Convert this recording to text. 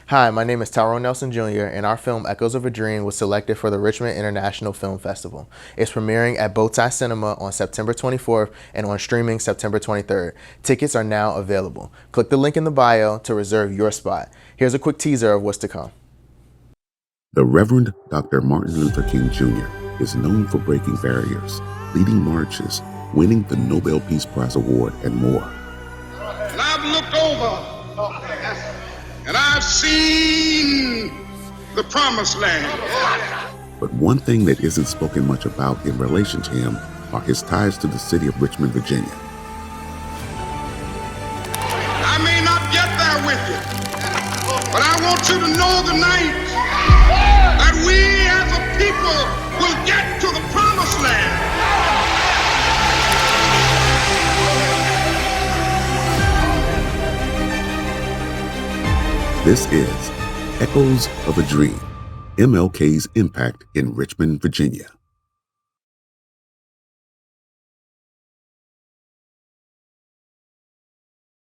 Hi, my name is Tyrone Nelson Jr., and our film Echoes of a Dream was selected for the Richmond International Film Festival. It's premiering at Bowtie Cinemas on September 24th and on streaming September 23rd. Tickets are now available. Click the link in the bio to reserve your spot. Here's a quick teaser of what's to come. The Reverend Dr. Martin Luther King Jr. is known for breaking barriers, leading marches, winning the Nobel Peace Prize Award, and more. And I've looked over and I've seen the promised land. But one thing that isn't spoken much about in relation to him are his ties to the city of Richmond, Virginia. I may not get there with you, but I want you to know tonight that we as a people will get to the promised land. This is Echoes of a Dream, MLK's impact in Richmond, Virginia.